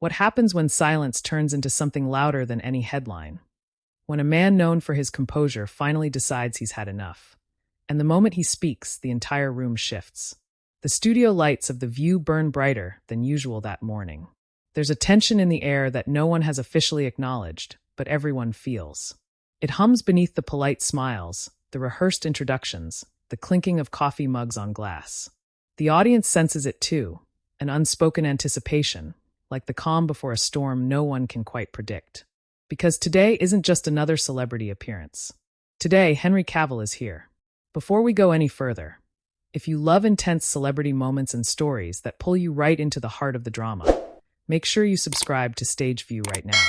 What happens when silence turns into something louder than any headline? When a man known for his composure finally decides he's had enough. And the moment he speaks, the entire room shifts. The studio lights of The View burn brighter than usual that morning. There's a tension in the air that no one has officially acknowledged, but everyone feels. It hums beneath the polite smiles, the rehearsed introductions, the clinking of coffee mugs on glass. The audience senses it too, an unspoken anticipation, like the calm before a storm no one can quite predict. Because today isn't just another celebrity appearance. Today, Henry Cavill is here. Before we go any further, if you love intense celebrity moments and stories that pull you right into the heart of the drama, make sure you subscribe to Stage View right now.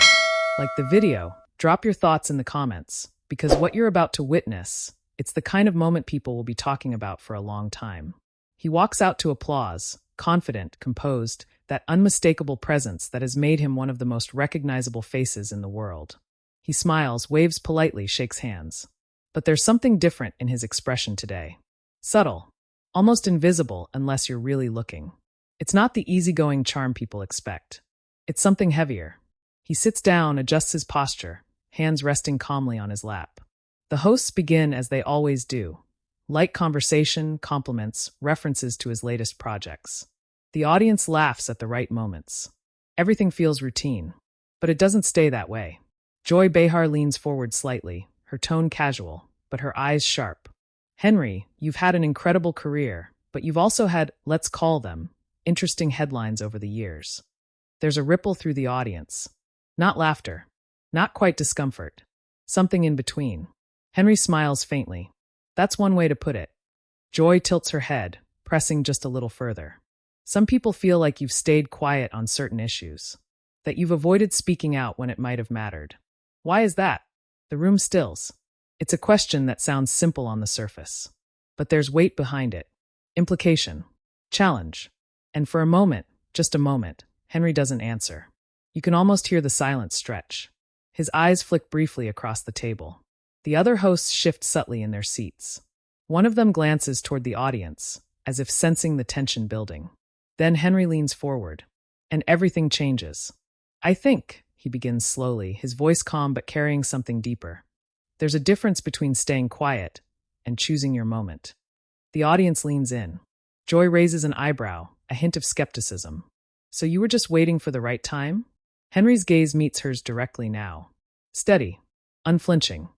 Like the video, drop your thoughts in the comments, because what you're about to witness, it's the kind of moment people will be talking about for a long time. He walks out to applause, confident, composed, that unmistakable presence that has made him one of the most recognizable faces in the world. He smiles, waves politely, shakes hands. But there's something different in his expression today. Subtle, almost invisible unless you're really looking. It's not the easygoing charm people expect. It's something heavier. He sits down, adjusts his posture, hands resting calmly on his lap. The hosts begin as they always do. Light conversation, compliments, references to his latest projects. The audience laughs at the right moments. Everything feels routine. But it doesn't stay that way. Joy Behar leans forward slightly, her tone casual, but her eyes sharp. Henry, you've had an incredible career, but you've also had, let's call them, interesting headlines over the years. There's a ripple through the audience. Not laughter. Not quite discomfort. Something in between. Henry smiles faintly. That's one way to put it. Joy tilts her head, pressing just a little further. Some people feel like you've stayed quiet on certain issues. That you've avoided speaking out when it might have mattered. Why is that? The room stills. It's a question that sounds simple on the surface. But there's weight behind it. Implication. Challenge. And for a moment, just a moment, Henry doesn't answer. You can almost hear the silence stretch. His eyes flick briefly across the table. The other hosts shift subtly in their seats. One of them glances toward the audience, as if sensing the tension building. Then Henry leans forward, and everything changes. I think, he begins slowly, his voice calm but carrying something deeper. There's a difference between staying quiet and choosing your moment. The audience leans in. Joy raises an eyebrow, a hint of skepticism. So you were just waiting for the right time? Henry's gaze meets hers directly now. Steady, unflinching.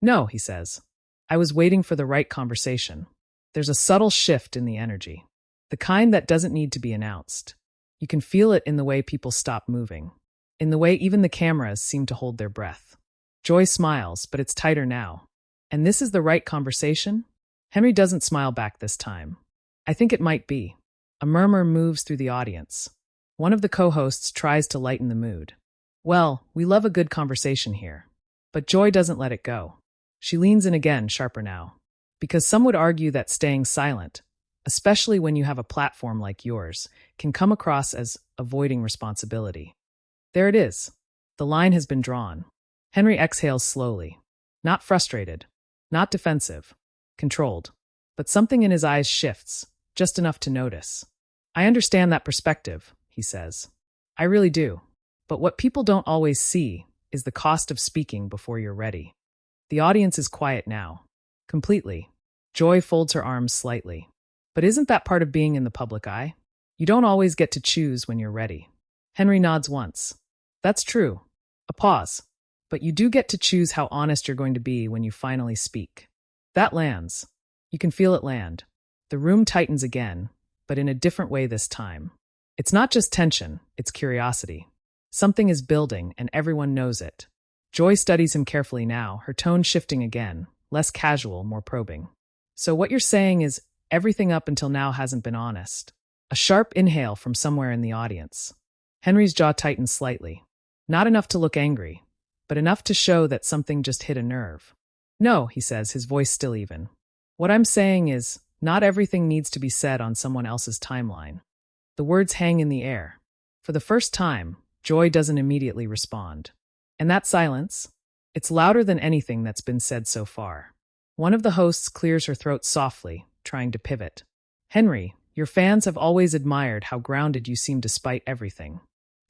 No, he says. I was waiting for the right conversation. There's a subtle shift in the energy. The kind that doesn't need to be announced. You can feel it in the way people stop moving. In the way even the cameras seem to hold their breath. Joy smiles, but it's tighter now. And this is the right conversation? Henry doesn't smile back this time. I think it might be. A murmur moves through the audience. One of the co-hosts tries to lighten the mood. Well, we love a good conversation here. But Joy doesn't let it go. She leans in again, sharper now. Because some would argue that staying silent, especially when you have a platform like yours, can come across as avoiding responsibility. There it is. The line has been drawn. Henry exhales slowly. Not frustrated. Not defensive. Controlled. But something in his eyes shifts, just enough to notice. I understand that perspective, he says. I really do. But what people don't always see is the cost of speaking before you're ready. The audience is quiet now. Completely. Joy folds her arms slightly. But isn't that part of being in the public eye? You don't always get to choose when you're ready. Henry nods once. That's true. A pause. But you do get to choose how honest you're going to be when you finally speak. That lands. You can feel it land. The room tightens again, but in a different way this time. It's not just tension, it's curiosity. Something is building, and everyone knows it. Joy studies him carefully now, her tone shifting again, less casual, more probing. So what you're saying is, everything up until now hasn't been honest. A sharp inhale from somewhere in the audience. Henry's jaw tightens slightly. Not enough to look angry, but enough to show that something just hit a nerve. No, he says, his voice still even. What I'm saying is, not everything needs to be said on someone else's timeline. The words hang in the air. For the first time, Joy doesn't immediately respond. And that silence? It's louder than anything that's been said so far. One of the hosts clears her throat softly, trying to pivot. Henry, your fans have always admired how grounded you seem despite everything.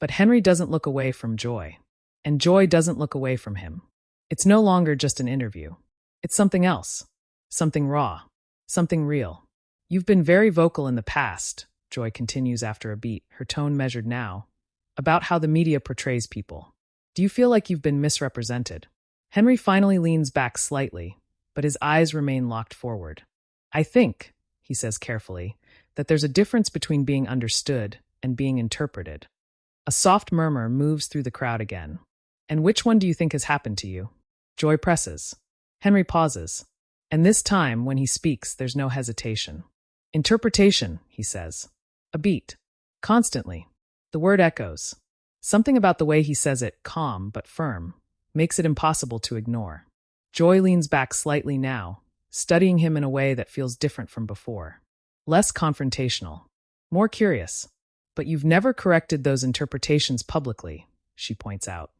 But Henry doesn't look away from Joy. And Joy doesn't look away from him. It's no longer just an interview. It's something else. Something raw. Something real. You've been very vocal in the past, Joy continues after a beat, her tone measured now, about how the media portrays people. Do you feel like you've been misrepresented? Henry finally leans back slightly, but his eyes remain locked forward. I think, he says carefully, that there's a difference between being understood and being interpreted. A soft murmur moves through the crowd again. And which one do you think has happened to you? Joy presses. Henry pauses. And this time, when he speaks, there's no hesitation. Interpretation, he says. A beat. Constantly. The word echoes. Something about the way he says it, calm but firm, makes it impossible to ignore. Joy leans back slightly now, studying him in a way that feels different from before. Less confrontational. More curious. But you've never corrected those interpretations publicly, she points out.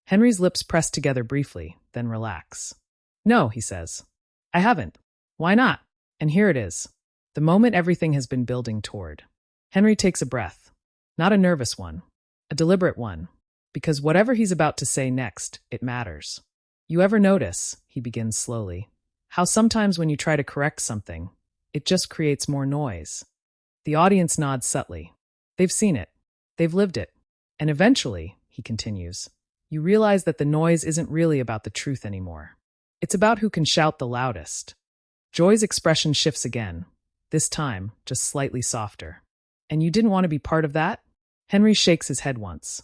Henry's lips press together briefly, then relax. No, he says. I haven't. Why not? And here it is. The moment everything has been building toward. Henry takes a breath. Not a nervous one. A deliberate one. Because whatever he's about to say next, it matters. You ever notice, he begins slowly, how sometimes when you try to correct something, it just creates more noise? The audience nods subtly. They've seen it. They've lived it. And eventually, he continues, you realize that the noise isn't really about the truth anymore. It's about who can shout the loudest. Joy's expression shifts again, this time just slightly softer. And you didn't want to be part of that? Henry shakes his head once.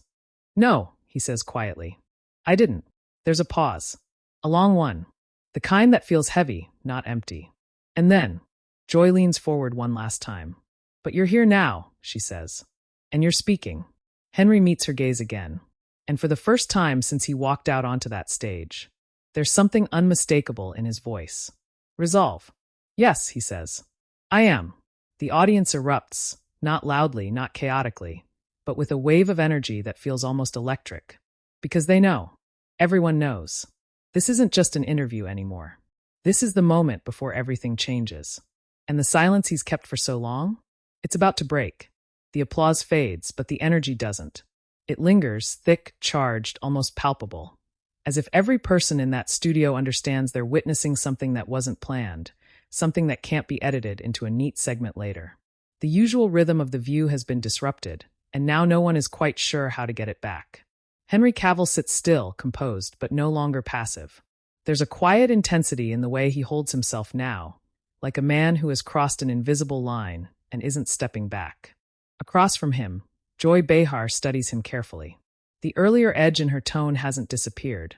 No, he says quietly. I didn't. There's a pause. A long one. The kind that feels heavy, not empty. And then, Joy leans forward one last time. But you're here now, she says. And you're speaking. Henry meets her gaze again. And for the first time since he walked out onto that stage, there's something unmistakable in his voice. Resolve. Yes, he says. I am. The audience erupts, not loudly, not chaotically, but with a wave of energy that feels almost electric. Because they know. Everyone knows. This isn't just an interview anymore. This is the moment before everything changes. And the silence he's kept for so long? It's about to break. The applause fades, but the energy doesn't. It lingers, thick, charged, almost palpable. As if every person in that studio understands they're witnessing something that wasn't planned, something that can't be edited into a neat segment later. The usual rhythm of the view has been disrupted, and now no one is quite sure how to get it back. Henry Cavill sits still, composed, but no longer passive. There's a quiet intensity in the way he holds himself now, like a man who has crossed an invisible line and isn't stepping back. Across from him, Joy Behar studies him carefully. The earlier edge in her tone hasn't disappeared,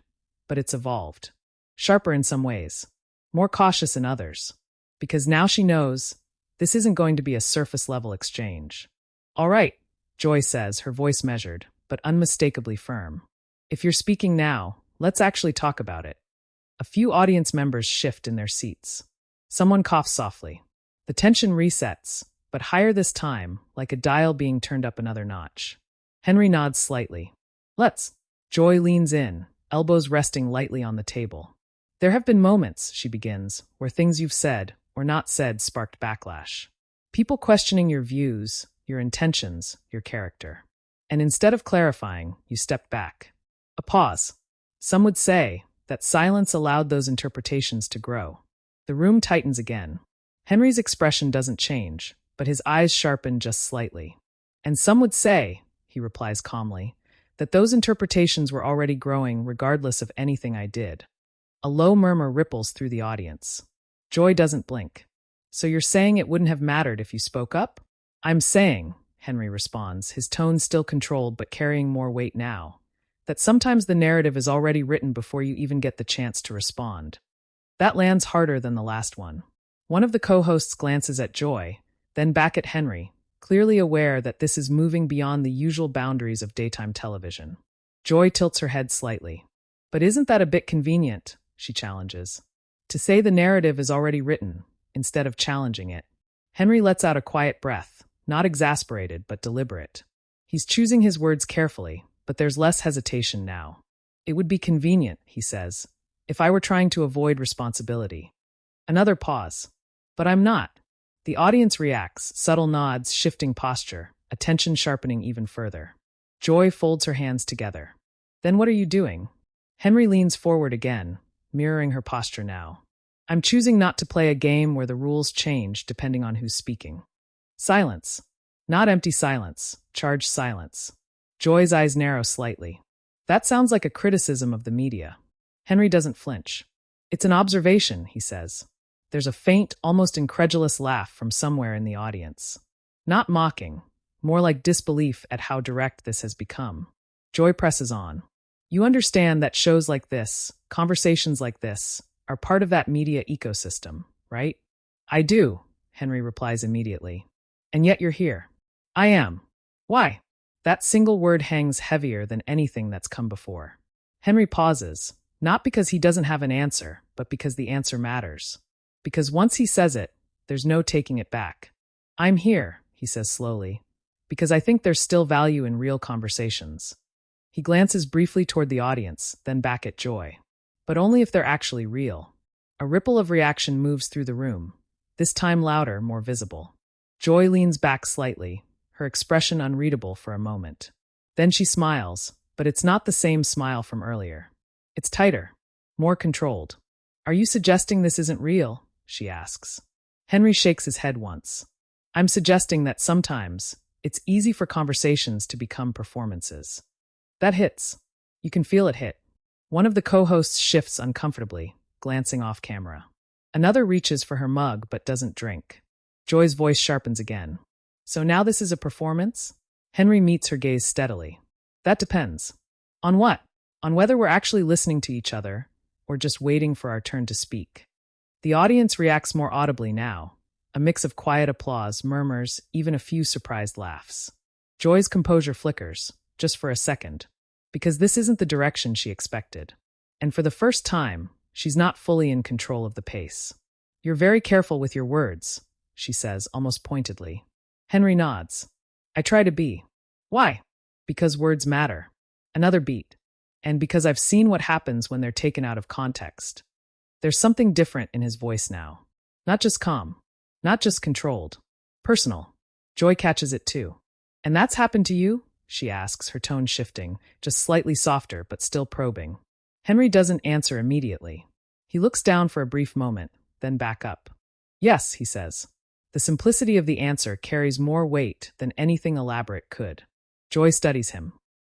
but it's evolved. Sharper in some ways, more cautious in others. Because now she knows this isn't going to be a surface-level exchange. All right, Joy says, her voice measured, but unmistakably firm. If you're speaking now, let's actually talk about it. A few audience members shift in their seats. Someone coughs softly. The tension resets, but higher this time, like a dial being turned up another notch. Henry nods slightly. Let's. Joy leans in, elbows resting lightly on the table. There have been moments, she begins, where things you've said or not said sparked backlash. People questioning your views, your intentions, your character. And instead of clarifying, you stepped back. A pause. Some would say that silence allowed those interpretations to grow. The room tightens again. Henry's expression doesn't change, but his eyes sharpen just slightly. And some would say, he replies calmly, that those interpretations were already growing regardless of anything I did. A low murmur ripples through the audience. Joy doesn't blink. So you're saying it wouldn't have mattered if you spoke up? I'm saying, Henry responds, his tone still controlled but carrying more weight now, that sometimes the narrative is already written before you even get the chance to respond. That lands harder than the last one. One of the co-hosts glances at Joy, then back at Henry, clearly aware that this is moving beyond the usual boundaries of daytime television. Joy tilts her head slightly. But isn't that a bit convenient, she challenges. To say the narrative is already written, instead of challenging it. Henry lets out a quiet breath, not exasperated but deliberate. He's choosing his words carefully, but there's less hesitation now. It would be convenient, he says, if I were trying to avoid responsibility. Another pause. But I'm not. The audience reacts, subtle nods, shifting posture, attention sharpening even further. Joy folds her hands together. Then what are you doing? Henry leans forward again, mirroring her posture now. I'm choosing not to play a game where the rules change depending on who's speaking. Silence. Not empty silence, charged silence. Joy's eyes narrow slightly. That sounds like a criticism of the media. Henry doesn't flinch. It's an observation, he says. There's a faint, almost incredulous laugh from somewhere in the audience. Not mocking, more like disbelief at how direct this has become. Joy presses on. You understand that shows like this, conversations like this, are part of that media ecosystem, right? I do, Henry replies immediately. And yet you're here. I am. Why? That single word hangs heavier than anything that's come before. Henry pauses, not because he doesn't have an answer, but because the answer matters. Because once he says it, there's no taking it back. I'm here, he says slowly, because I think there's still value in real conversations. He glances briefly toward the audience, then back at Joy. But only if they're actually real. A ripple of reaction moves through the room, this time louder, more visible. Joy leans back slightly, her expression unreadable for a moment. Then she smiles, but it's not the same smile from earlier. It's tighter, more controlled. Are you suggesting this isn't real? She asks. Henry shakes his head once. I'm suggesting that sometimes it's easy for conversations to become performances. That hits. You can feel it hit. One of the co-hosts shifts uncomfortably, glancing off camera. Another reaches for her mug but doesn't drink. Joy's voice sharpens again. So now this is a performance? Henry meets her gaze steadily. That depends. On what? On whether we're actually listening to each other or just waiting for our turn to speak. The audience reacts more audibly now, a mix of quiet applause, murmurs, even a few surprised laughs. Joy's composure flickers, just for a second, because this isn't the direction she expected. And for the first time, she's not fully in control of the pace. You're very careful with your words, she says, almost pointedly. Henry nods. I try to be. Why? Because words matter. Another beat. And because I've seen what happens when they're taken out of context. There's something different in his voice now. Not just calm. Not just controlled. Personal. Joy catches it too. And that's happened to you? She asks, her tone shifting, just slightly softer but still probing. Henry doesn't answer immediately. He looks down for a brief moment, then back up. Yes, he says. The simplicity of the answer carries more weight than anything elaborate could. Joy studies him.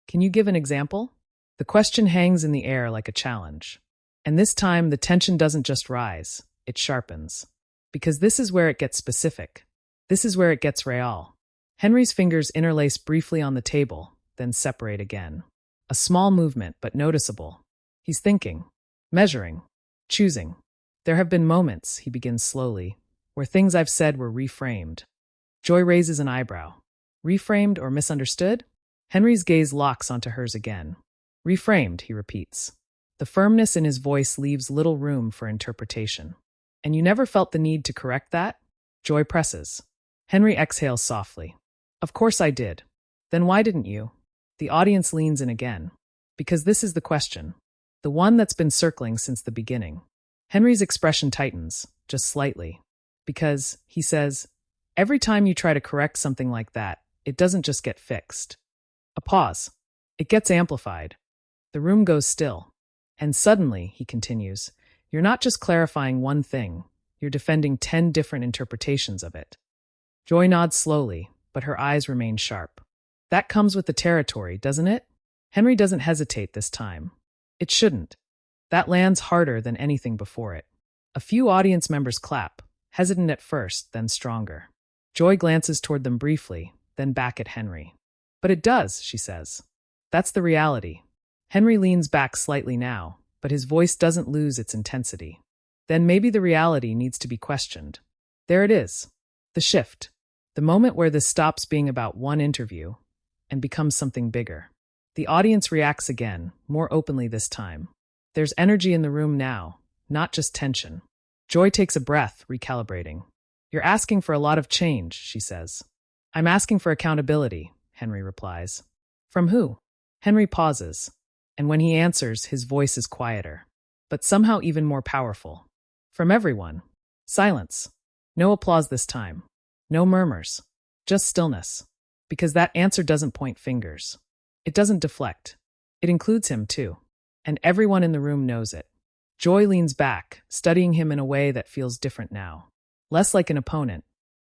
Can you give an example? The question hangs in the air like a challenge. And this time, the tension doesn't just rise, it sharpens. Because this is where it gets specific. This is where it gets real. Henry's fingers interlace briefly on the table, then separate again. A small movement, but noticeable. He's thinking, measuring, choosing. There have been moments, he begins slowly, where things I've said were reframed. Joy raises an eyebrow. Reframed or misunderstood? Henry's gaze locks onto hers again. Reframed, he repeats. The firmness in his voice leaves little room for interpretation. And you never felt the need to correct that? Joy presses. Henry exhales softly. Of course I did. Then why didn't you? The audience leans in again. Because this is the question. The one that's been circling since the beginning. Henry's expression tightens, just slightly. Because, he says, every time you try to correct something like that, it doesn't just get fixed. A pause. It gets amplified. The room goes still. And suddenly, he continues, you're not just clarifying one thing, you're defending 10 different interpretations of it. Joy nods slowly, but her eyes remain sharp. That comes with the territory, doesn't it? Henry doesn't hesitate this time. It shouldn't. That lands harder than anything before it. A few audience members clap, hesitant at first, then stronger. Joy glances toward them briefly, then back at Henry. But it does, she says. That's the reality. Henry leans back slightly now, but his voice doesn't lose its intensity. Then maybe the reality needs to be questioned. There it is. The shift. The moment where this stops being about one interview and becomes something bigger. The audience reacts again, more openly this time. There's energy in the room now, not just tension. Joy takes a breath, recalibrating. You're asking for a lot of change, she says. I'm asking for accountability, Henry replies. From who? Henry pauses, and when he answers, his voice is quieter, but somehow even more powerful. From everyone. Silence. No applause this time. No murmurs. Just stillness. Because that answer doesn't point fingers. It doesn't deflect. It includes him, too. And everyone in the room knows it. Joy leans back, studying him in a way that feels different now. Less like an opponent,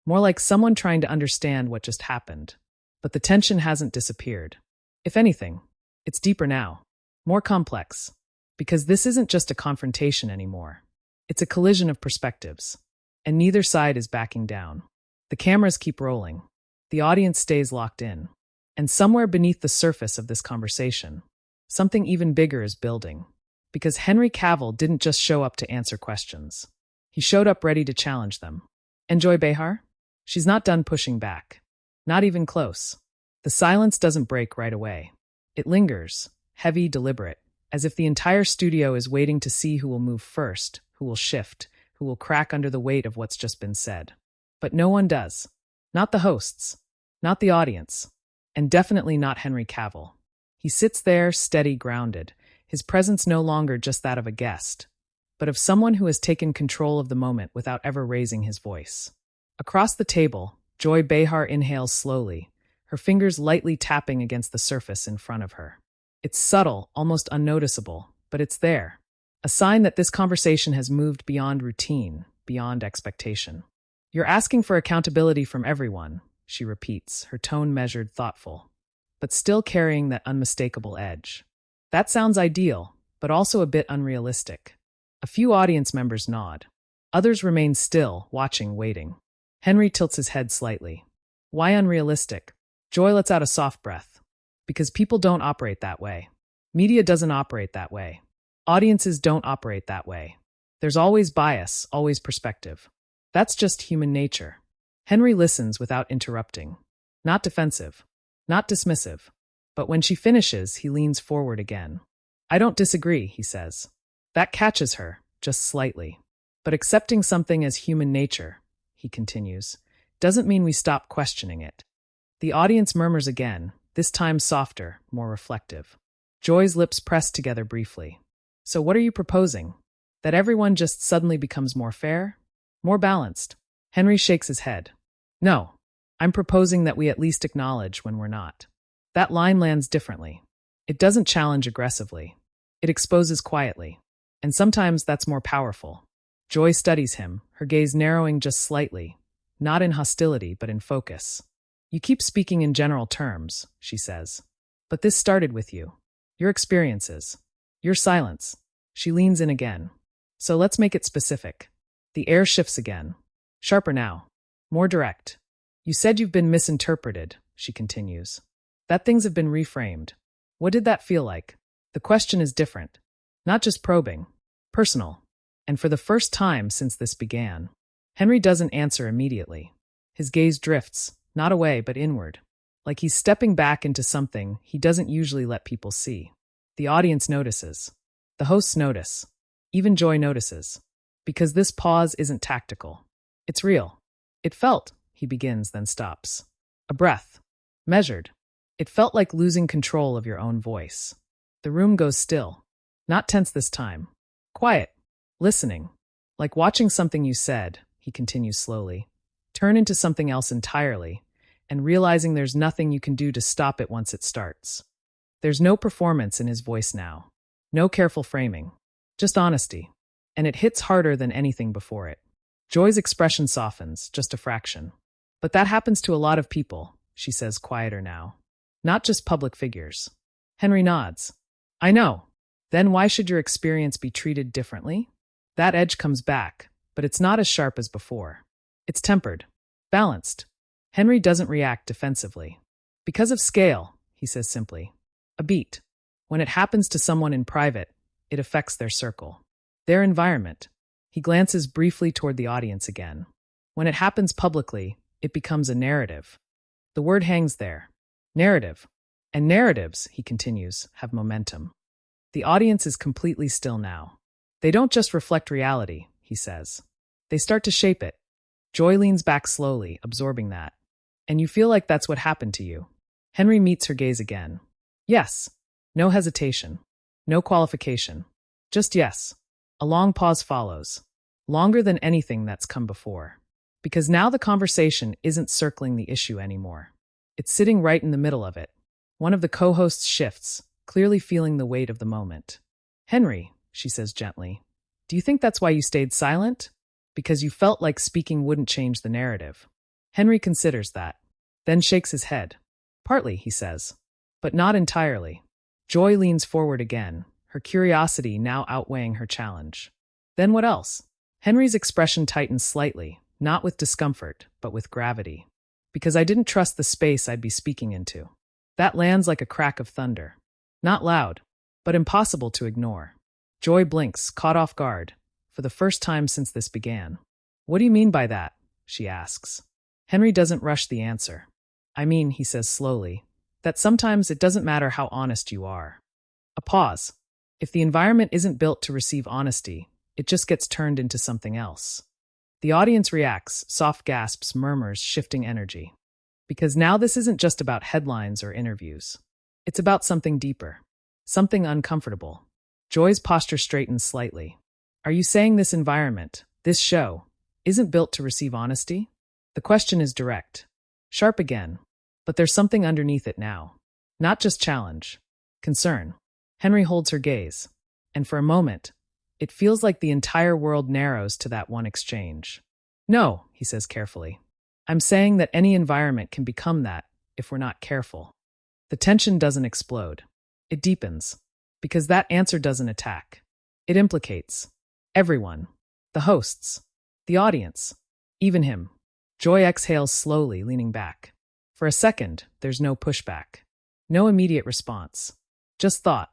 more like someone trying to understand what just happened. But the tension hasn't disappeared. If anything, it's deeper now, more complex. Because this isn't just a confrontation anymore. It's a collision of perspectives. And neither side is backing down. The cameras keep rolling. The audience stays locked in. And somewhere beneath the surface of this conversation, something even bigger is building. Because Henry Cavill didn't just show up to answer questions. He showed up ready to challenge them. And Joy Behar? She's not done pushing back. Not even close. The silence doesn't break right away. It lingers, heavy, deliberate, as if the entire studio is waiting to see who will move first, who will shift, who will crack under the weight of what's just been said. But no one does. Not the hosts. Not the audience. And definitely not Henry Cavill. He sits there, steady, grounded, his presence no longer just that of a guest, but of someone who has taken control of the moment without ever raising his voice. Across the table, Joy Behar inhales slowly, her fingers lightly tapping against the surface in front of her. It's subtle, almost unnoticeable, but it's there. A sign that this conversation has moved beyond routine, beyond expectation. You're asking for accountability from everyone, she repeats, her tone measured, thoughtful, but still carrying that unmistakable edge. That sounds ideal, but also a bit unrealistic. A few audience members nod. Others remain still, watching, waiting. Henry tilts his head slightly. Why unrealistic? Joy lets out a soft breath. Because people don't operate that way. Media doesn't operate that way. Audiences don't operate that way. There's always bias, always perspective. That's just human nature. Henry listens without interrupting. Not defensive. Not dismissive. But when she finishes, he leans forward again. I don't disagree, he says. That catches her, just slightly. But accepting something as human nature, he continues, doesn't mean we stop questioning it. The audience murmurs again, this time softer, more reflective. Joy's lips press together briefly. So what are you proposing? That everyone just suddenly becomes more fair? More balanced? Henry shakes his head. No, I'm proposing that we at least acknowledge when we're not. That line lands differently. It doesn't challenge aggressively. It exposes quietly. And sometimes that's more powerful. Joy studies him, her gaze narrowing just slightly, not in hostility but in focus. You keep speaking in general terms, she says. But this started with you. Your experiences. Your silence. She leans in again. So let's make it specific. The air shifts again. Sharper now. More direct. You said you've been misinterpreted, she continues. That things have been reframed. What did that feel like? The question is different. Not just probing. Personal. And for the first time since this began, Henry doesn't answer immediately. His gaze drifts, not away but inward. Like he's stepping back into something he doesn't usually let people see. The audience notices. The hosts notice. Even Joy notices. Because this pause isn't tactical. It's real. It felt, he begins, then stops. A breath. Measured. It felt like losing control of your own voice. The room goes still. Not tense this time. Quiet. Listening. Like watching something you said, he continues slowly, turn into something else entirely, and realizing there's nothing you can do to stop it once it starts. There's no performance in his voice now. No careful framing. Just honesty. And it hits harder than anything before it. Joy's expression softens, just a fraction. But that happens to a lot of people, she says, quieter now. Not just public figures. Henry nods. I know. Then why should your experience be treated differently? That edge comes back, but it's not as sharp as before. It's tempered. Balanced. Henry doesn't react defensively. Because of scale, he says simply. A beat. When it happens to someone in private, it affects their circle. Their environment. He glances briefly toward the audience again. When it happens publicly, it becomes a narrative. The word hangs there. Narrative. And narratives, he continues, have momentum. The audience is completely still now. They don't just reflect reality, he says. They start to shape it. Joy leans back slowly, absorbing that. And you feel like that's what happened to you. Henry meets her gaze again. Yes. No hesitation. No qualification. Just yes. A long pause follows. Longer than anything that's come before. Because now the conversation isn't circling the issue anymore. It's sitting right in the middle of it. One of the co-hosts shifts, clearly feeling the weight of the moment. Henry, she says gently, do you think that's why you stayed silent? Because you felt like speaking wouldn't change the narrative. Henry considers that, then shakes his head. Partly, he says, but not entirely. Joy leans forward again, her curiosity now outweighing her challenge. Then what else? Henry's expression tightens slightly, not with discomfort, but with gravity. Because I didn't trust the space I'd be speaking into. That lands like a crack of thunder. Not loud, but impossible to ignore. Joy blinks, caught off guard, for the first time since this began. What do you mean by that? She asks. Henry doesn't rush the answer. I mean, he says slowly, that sometimes it doesn't matter how honest you are. A pause. If the environment isn't built to receive honesty, it just gets turned into something else. The audience reacts, soft gasps, murmurs, shifting energy. Because now this isn't just about headlines or interviews. It's about something deeper. Something uncomfortable. Joy's posture straightens slightly. Are you saying this environment, this show, isn't built to receive honesty? The question is direct. Sharp again. But there's something underneath it now. Not just challenge. Concern. Henry holds her gaze. And for a moment, it feels like the entire world narrows to that one exchange. No, he says carefully. I'm saying that any environment can become that if we're not careful. The tension doesn't explode. It deepens. Because that answer doesn't attack. It implicates. Everyone. The hosts. The audience. Even him. Joy exhales slowly, leaning back. For a second, there's no pushback. No immediate response. Just thought.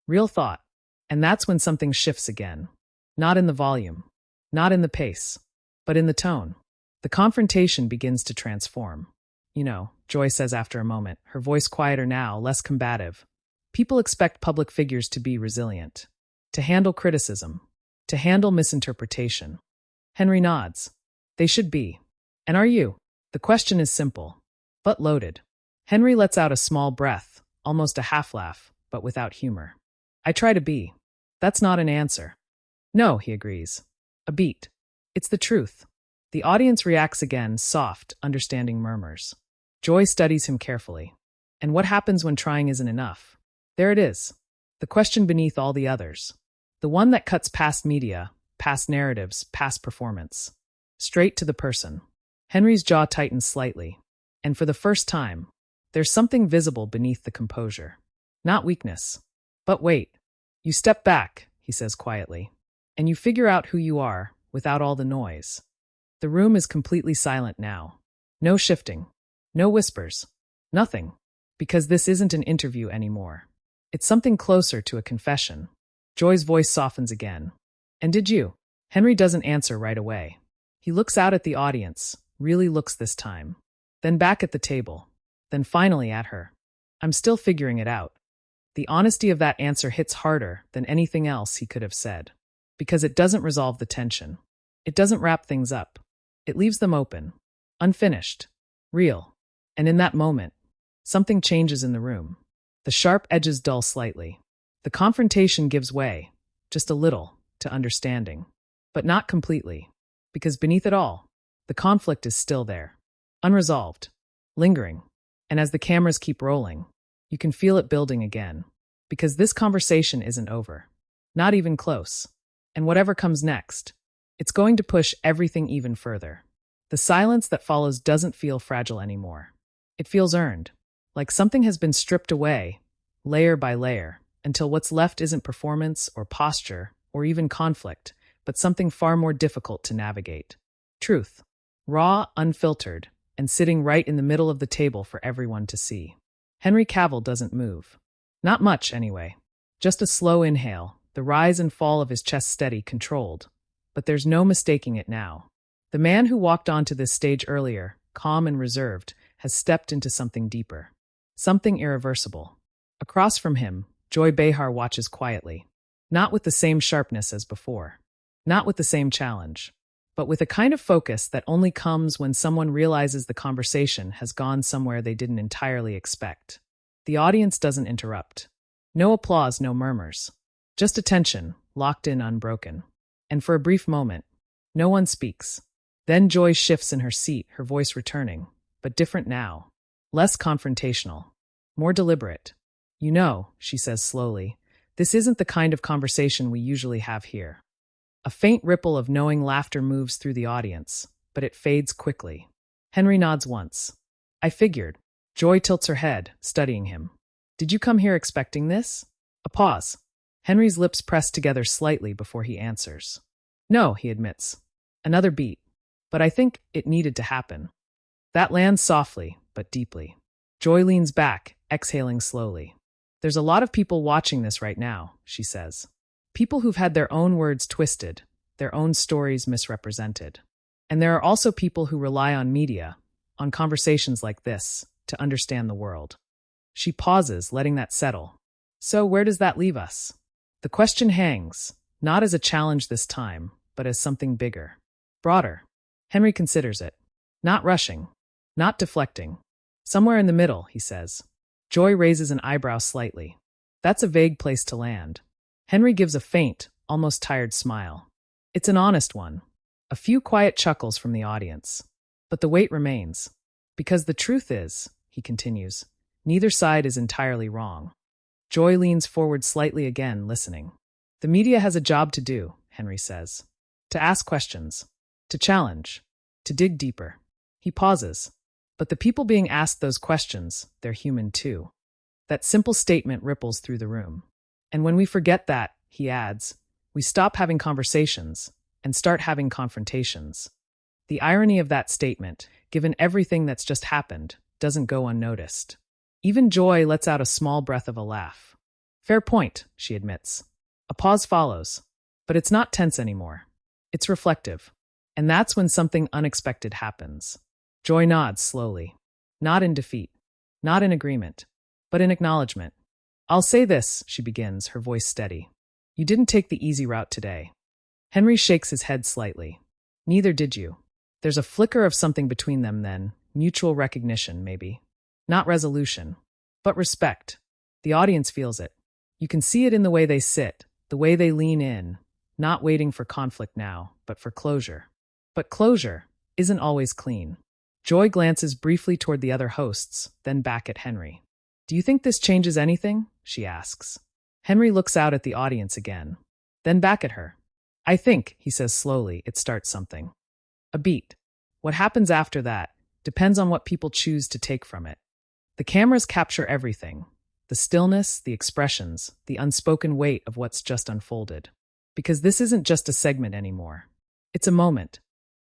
Real thought. And that's when something shifts again. Not in the volume. Not in the pace. But in the tone. The confrontation begins to transform. You know, Joy says after a moment, her voice quieter now, less combative. People expect public figures to be resilient. To handle criticism. To handle misinterpretation. Henry nods. They should be. And are you? The question is simple. But loaded. Henry lets out a small breath, almost a half-laugh, but without humor. I try to be. That's not an answer. No, he agrees. A beat. It's the truth. The audience reacts again, soft, understanding murmurs. Joy studies him carefully. And what happens when trying isn't enough? There it is. The question beneath all the others. The one that cuts past media, past narratives, past performance. Straight to the person. Henry's jaw tightens slightly. And for the first time, there's something visible beneath the composure. Not weakness. But wait. You step back, he says quietly. And you figure out who you are, without all the noise. The room is completely silent now. No shifting. No whispers. Nothing. Because this isn't an interview anymore. It's something closer to a confession. Joy's voice softens again. And did you? Henry doesn't answer right away. He looks out at the audience, really looks this time. Then back at the table. Then finally at her. I'm still figuring it out. The honesty of that answer hits harder than anything else he could have said. Because it doesn't resolve the tension. It doesn't wrap things up. It leaves them open. Unfinished. Real. And in that moment, something changes in the room. The sharp edges dull slightly. The confrontation gives way, just a little, to understanding. But not completely. Because beneath it all, the conflict is still there. Unresolved. Lingering. And as the cameras keep rolling, you can feel it building again. Because this conversation isn't over. Not even close. And whatever comes next, it's going to push everything even further. The silence that follows doesn't feel fragile anymore. It feels earned. Like something has been stripped away, layer by layer, until what's left isn't performance or posture or even conflict, but something far more difficult to navigate. Truth. Raw, unfiltered, and sitting right in the middle of the table for everyone to see. Henry Cavill doesn't move. Not much, anyway. Just a slow inhale, the rise and fall of his chest steady, controlled. But there's no mistaking it now. The man who walked onto this stage earlier, calm and reserved, has stepped into something deeper. Something irreversible. Across from him, Joy Behar watches quietly. Not with the same sharpness as before. Not with the same challenge. But with a kind of focus that only comes when someone realizes the conversation has gone somewhere they didn't entirely expect. The audience doesn't interrupt. No applause, no murmurs. Just attention, locked in, unbroken. And for a brief moment, no one speaks. Then Joy shifts in her seat, her voice returning, but different now. Less confrontational. more deliberate. You know, she says slowly, this isn't the kind of conversation we usually have here. A faint ripple of knowing laughter moves through the audience, but it fades quickly. Henry nods once. I figured. Joy tilts her head, studying him. Did you come here expecting this? A pause. Henry's lips press together slightly before he answers. No, he admits. Another beat. But I think it needed to happen. That lands softly, but deeply. Joy leans back, exhaling slowly. There's a lot of people watching this right now, she says. People who've had their own words twisted, their own stories misrepresented. And there are also people who rely on media, on conversations like this, to understand the world. She pauses, letting that settle. So where does that leave us? The question hangs, not as a challenge this time, but as something bigger, broader. Henry considers it. Not rushing, not deflecting. Somewhere in the middle, he says. Joy raises an eyebrow slightly. That's a vague place to land. Henry gives a faint, almost tired smile. It's an honest one. A few quiet chuckles from the audience. But the weight remains. Because the truth is, he continues, neither side is entirely wrong. Joy leans forward slightly again, listening. The media has a job to do, Henry says. To ask questions. To challenge. To dig deeper. He pauses. But the people being asked those questions, they're human too. That simple statement ripples through the room. And when we forget that, he adds, we stop having conversations and start having confrontations. The irony of that statement, given everything that's just happened, doesn't go unnoticed. Even Joy lets out a small breath of a laugh. Fair point, she admits. A pause follows. But it's not tense anymore. It's reflective. And that's when something unexpected happens. Joy nods slowly. Not in defeat. Not in agreement. But in acknowledgement. I'll say this, she begins, her voice steady. You didn't take the easy route today. Henry shakes his head slightly. Neither did you. There's a flicker of something between them then, mutual recognition, maybe. Not resolution, but respect. The audience feels it. You can see it in the way they sit, the way they lean in, not waiting for conflict now, but for closure. But closure isn't always clean. Joy glances briefly toward the other hosts, then back at Henry. Do you think this changes anything? She asks. Henry looks out at the audience again, then back at her. I think, he says slowly, it starts something. A beat. What happens after that depends on what people choose to take from it. The cameras capture everything. The stillness, the expressions, the unspoken weight of what's just unfolded. Because this isn't just a segment anymore. It's a moment.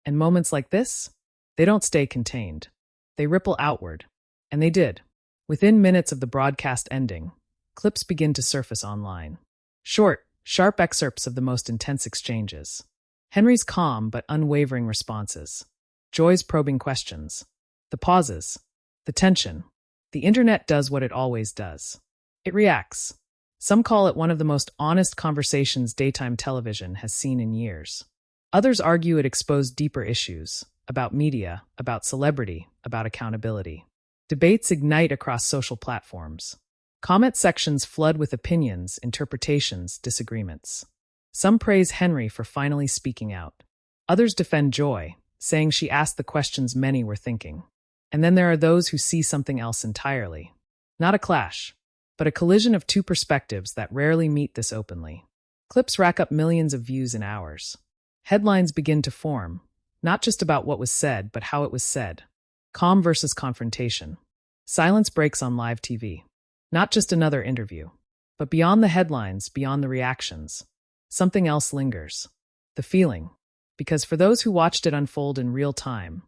And moments like this, they don't stay contained. They ripple outward. And they did. Within minutes of the broadcast ending, clips begin to surface online. Short, sharp excerpts of the most intense exchanges. Henry's calm but unwavering responses. Joy's probing questions. The pauses. The tension. The internet does what it always does. It reacts. Some call it one of the most honest conversations daytime television has seen in years. Others argue it exposed deeper issues, about media, about celebrity, about accountability. Debates ignite across social platforms. Comment sections flood with opinions, interpretations, disagreements. Some praise Henry for finally speaking out. Others defend Joy, saying she asked the questions many were thinking. And then there are those who see something else entirely. Not a clash, but a collision of two perspectives that rarely meet this openly. Clips rack up millions of views in hours. Headlines begin to form, not just about what was said, but how it was said. Calm versus confrontation. Silence breaks on live TV. Not just another interview. But beyond the headlines, beyond the reactions, something else lingers. The feeling. Because for those who watched it unfold in real time,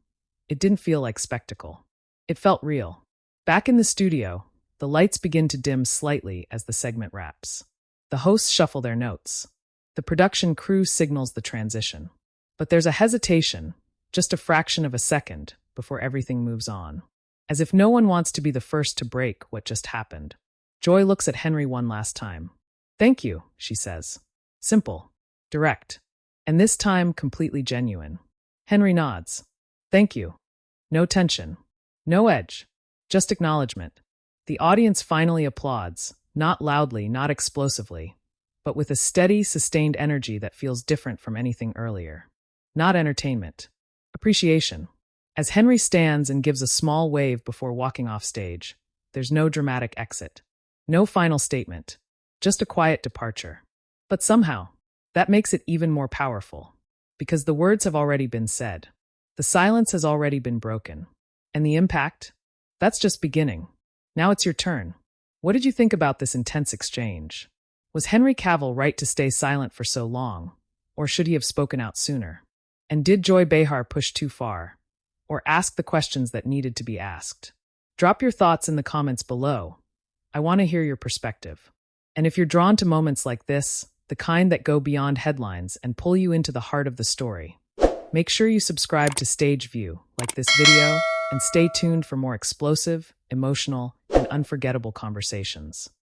it didn't feel like spectacle. It felt real. Back in the studio, the lights begin to dim slightly as the segment wraps. The hosts shuffle their notes. The production crew signals the transition. But there's a hesitation, just a fraction of a second, before everything moves on. As if no one wants to be the first to break what just happened. Joy looks at Henry one last time. Thank you, she says. Simple. Direct. And this time completely genuine. Henry nods. Thank you. No tension. No edge. Just acknowledgement. The audience finally applauds, not loudly, not explosively, but with a steady, sustained energy that feels different from anything earlier. Not entertainment. Appreciation. As Henry stands and gives a small wave before walking off stage, There's no dramatic exit. No final statement. Just a quiet departure. But somehow, that makes it even more powerful. Because the words have already been said. The silence has already been broken. And the impact? That's just beginning. Now it's your turn. What did you think about this intense exchange? Was Henry Cavill right to stay silent for so long? Or should he have spoken out sooner? And did Joy Behar push too far? Or ask the questions that needed to be asked? Drop your thoughts in the comments below. I want to hear your perspective. And if you're drawn to moments like this, the kind that go beyond headlines and pull you into the heart of the story, make sure you subscribe to Stage View, like this video, and stay tuned for more explosive, emotional, and unforgettable conversations.